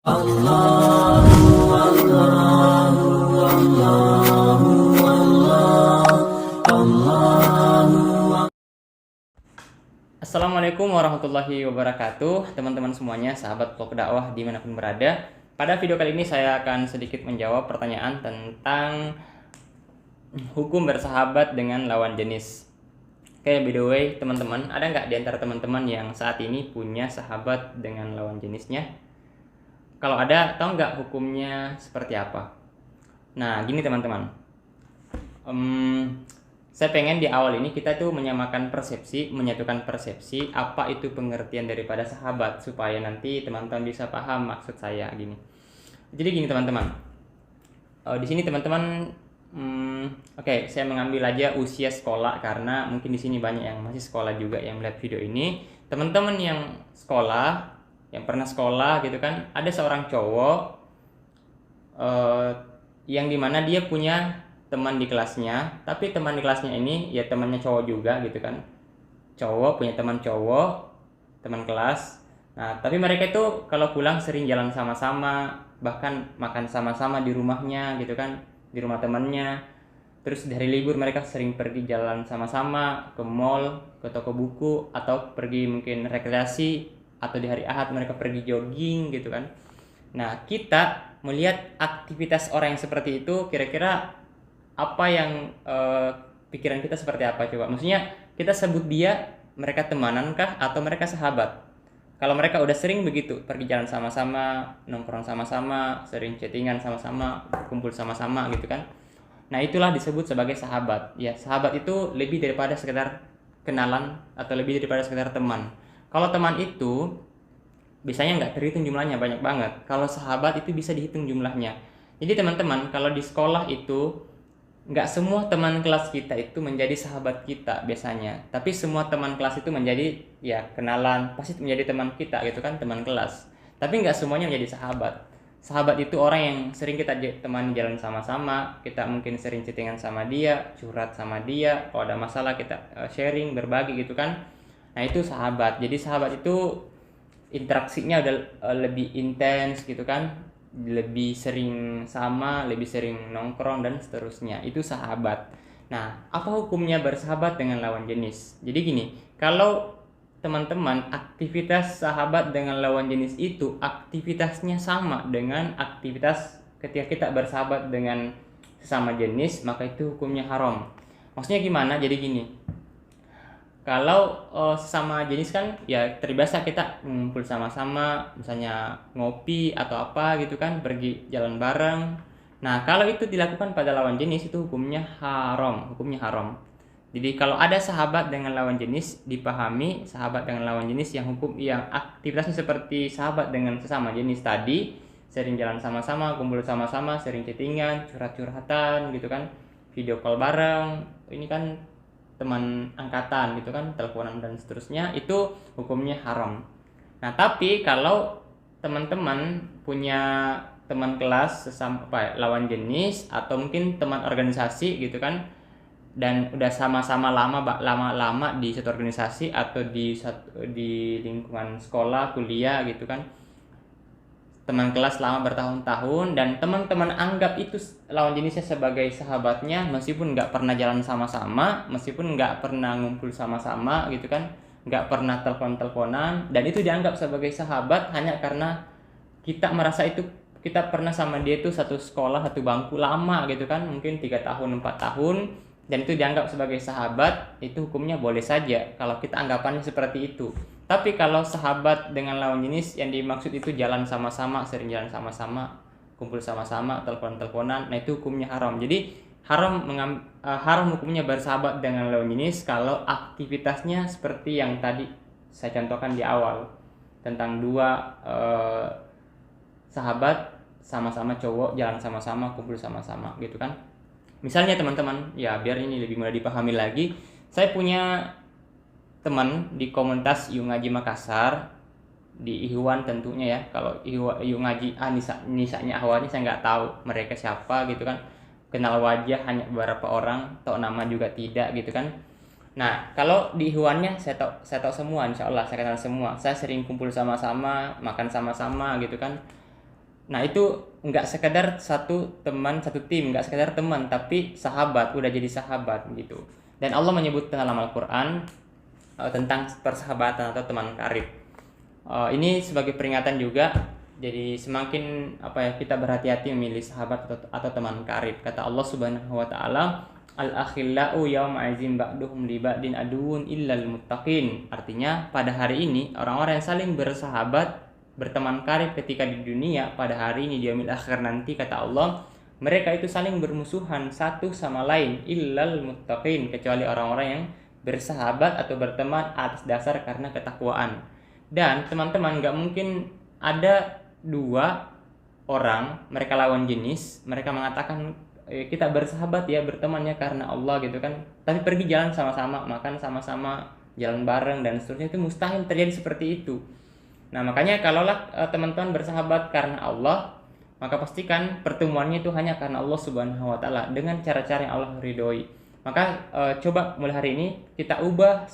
Assalamualaikum warahmatullahi wabarakatuh, teman-teman semuanya, sahabat vlog dakwah dimanapun berada. Pada video kali ini saya akan sedikit menjawab pertanyaan tentang hukum bersahabat dengan lawan jenis. Oke, by the way, teman-teman, ada nggak di antara teman-teman yang saat ini punya sahabat dengan lawan jenisnya? Kalau ada, tahu nggak hukumnya seperti apa? Nah, gini teman-teman. Saya pengen di awal ini kita tuh menyatukan persepsi apa itu pengertian daripada sahabat supaya nanti teman-teman bisa paham maksud saya gini. Jadi gini teman-teman, di sini teman-teman, oke, saya mengambil aja usia sekolah karena mungkin di sini banyak yang masih sekolah juga yang melihat video ini. Teman-teman yang sekolah, yang pernah sekolah gitu kan, ada seorang cowok yang dimana dia punya teman di kelasnya, tapi teman di kelasnya ini ya temannya cowok juga gitu kan. Cowok punya teman cowok, teman kelas. Nah, tapi mereka itu kalau pulang sering jalan sama-sama, bahkan makan sama-sama di rumahnya gitu kan, di rumah temannya. Terus di hari libur mereka sering pergi jalan sama-sama ke mall, ke toko buku, atau pergi mungkin rekreasi, atau di hari Ahad mereka pergi jogging gitu kan. Nah, kita melihat aktivitas orang yang seperti itu, kira-kira apa yang pikiran kita seperti apa coba? Maksudnya kita sebut mereka temanan kah atau mereka sahabat? Kalau mereka udah sering begitu, pergi jalan sama-sama, nongkrong sama-sama, sering chattingan sama-sama, kumpul sama-sama gitu kan. Nah, itulah disebut sebagai sahabat. Ya, sahabat itu lebih daripada sekedar kenalan atau lebih daripada sekedar teman. Kalau teman itu biasanya nggak terhitung jumlahnya, banyak banget. Kalau sahabat itu bisa dihitung jumlahnya. Jadi teman-teman, kalau di sekolah itu nggak semua teman kelas kita itu menjadi sahabat kita biasanya, tapi semua teman kelas itu menjadi ya kenalan, pasti menjadi teman kita gitu kan, teman kelas. Tapi nggak semuanya menjadi sahabat. Sahabat itu orang yang sering kita temani jalan sama-sama, kita mungkin sering chattingan sama dia, curhat sama dia, kalau ada masalah kita sharing, berbagi gitu kan. Nah, itu sahabat. Jadi sahabat itu interaksinya udah lebih intens gitu kan, lebih sering sama, lebih sering nongkrong dan seterusnya. Itu sahabat. Nah, apa hukumnya bersahabat dengan lawan jenis? Jadi gini, kalau teman-teman aktivitas sahabat dengan lawan jenis itu aktivitasnya sama dengan aktivitas ketika kita bersahabat dengan sesama jenis, maka itu hukumnya haram. Maksudnya gimana? Jadi gini, kalau sesama jenis kan ya terbiasa kita ngumpul sama-sama, misalnya ngopi atau apa gitu kan, pergi jalan bareng. Nah, kalau itu dilakukan pada lawan jenis itu hukumnya haram, Jadi kalau ada sahabat dengan lawan jenis, dipahami sahabat dengan lawan jenis yang aktivitasnya seperti sahabat dengan sesama jenis tadi, sering jalan sama-sama, kumpul sama-sama, sering chattingan, curhat-curhatan gitu kan, video call bareng. Ini kan teman angkatan gitu kan, teleponan dan seterusnya, itu hukumnya haram. Nah, tapi kalau teman-teman punya teman kelas sesama lawan jenis atau mungkin teman organisasi gitu kan, dan udah sama-sama lama di satu organisasi atau di lingkungan sekolah, kuliah gitu kan, teman kelas lama bertahun-tahun, dan teman-teman anggap itu lawan jenisnya sebagai sahabatnya meskipun nggak pernah jalan sama-sama, meskipun nggak pernah ngumpul sama-sama gitu kan, nggak pernah telepon-teleponan, dan itu dianggap sebagai sahabat hanya karena kita merasa itu kita pernah sama dia itu satu sekolah, satu bangku lama gitu kan, mungkin 3 tahun 4 tahun, dan itu dianggap sebagai sahabat. Itu hukumnya boleh saja kalau kita anggapannya seperti itu. Tapi kalau sahabat dengan lawan jenis yang dimaksud itu jalan sama-sama, sering jalan sama-sama, kumpul sama-sama, telepon-teleponan, nah itu hukumnya haram. Jadi haram hukumnya bersahabat dengan lawan jenis kalau aktivitasnya seperti yang tadi saya contohkan di awal, tentang dua sahabat sama-sama cowok jalan sama-sama, kumpul sama-sama gitu kan. Misalnya teman-teman, ya biar ini lebih mudah dipahami lagi, saya punya teman di komunitas Iyu Ngaji Makassar, di Ikhwan tentunya ya. Kalau Iyu Ngaji Nisanya Ahwani saya nggak tahu mereka siapa gitu kan, kenal wajah hanya beberapa orang, tahu nama juga tidak gitu kan. Nah, kalau di Ikhwannya saya tahu semua, insya Allah saya kenal semua. Saya sering kumpul sama-sama, makan sama-sama gitu kan. Nah itu nggak sekedar satu teman satu tim, nggak sekedar teman tapi sahabat, udah jadi sahabat gitu. Dan Allah menyebut dalam Al-Quran tentang persahabatan atau teman karib. Ini sebagai peringatan juga, jadi semakin kita berhati-hati memilih sahabat atau teman karib. Kata Allah Subhanahu wa taala, al-akhillau yawma izin ba'duhum li ba'din aduun illal muttaqin. Artinya pada hari ini orang-orang yang saling bersahabat, berteman karib ketika di dunia, pada hari ini di yaumil akhir nanti, kata Allah, mereka itu saling bermusuhan satu sama lain illal muttaqin, kecuali orang-orang yang bersahabat atau berteman atas dasar karena ketakwaan. Dan teman-teman, gak mungkin ada dua orang, mereka lawan jenis, mereka mengatakan kita bersahabat ya, bertemannya karena Allah gitu kan, tapi pergi jalan sama-sama, makan sama-sama, jalan bareng dan seterusnya, itu mustahil terjadi seperti itu. Nah makanya kalaulah teman-teman bersahabat karena Allah, maka pastikan pertemuannya itu hanya karena Allah Subhanahu wa taala dengan cara-cara yang Allah ridhoi. Maka coba mulai hari ini kita ubah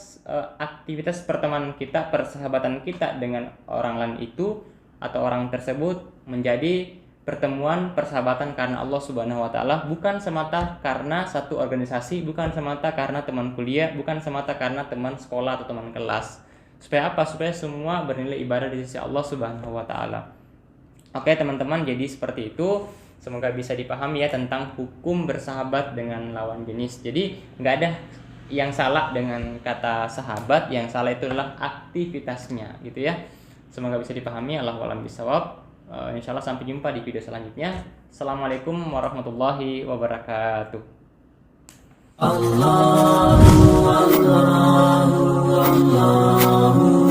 aktivitas pertemanan kita, persahabatan kita dengan orang lain itu atau orang tersebut menjadi pertemuan persahabatan karena Allah Subhanahu wa taala, bukan semata karena satu organisasi, bukan semata karena teman kuliah, bukan semata karena teman sekolah atau teman kelas. Supaya apa? Supaya semua bernilai ibadah di sisi Allah Subhanahu wa taala. Oke teman-teman, jadi seperti itu. Semoga bisa dipahami ya tentang hukum bersahabat dengan lawan jenis. Jadi nggak ada yang salah dengan kata sahabat, yang salah itu adalah aktivitasnya gitu ya. Semoga bisa dipahami. Allahu a'lam bishawab. Insyaallah sampai jumpa di video selanjutnya. Assalamualaikum warahmatullahi wabarakatuh. Allah, Allah, Allah.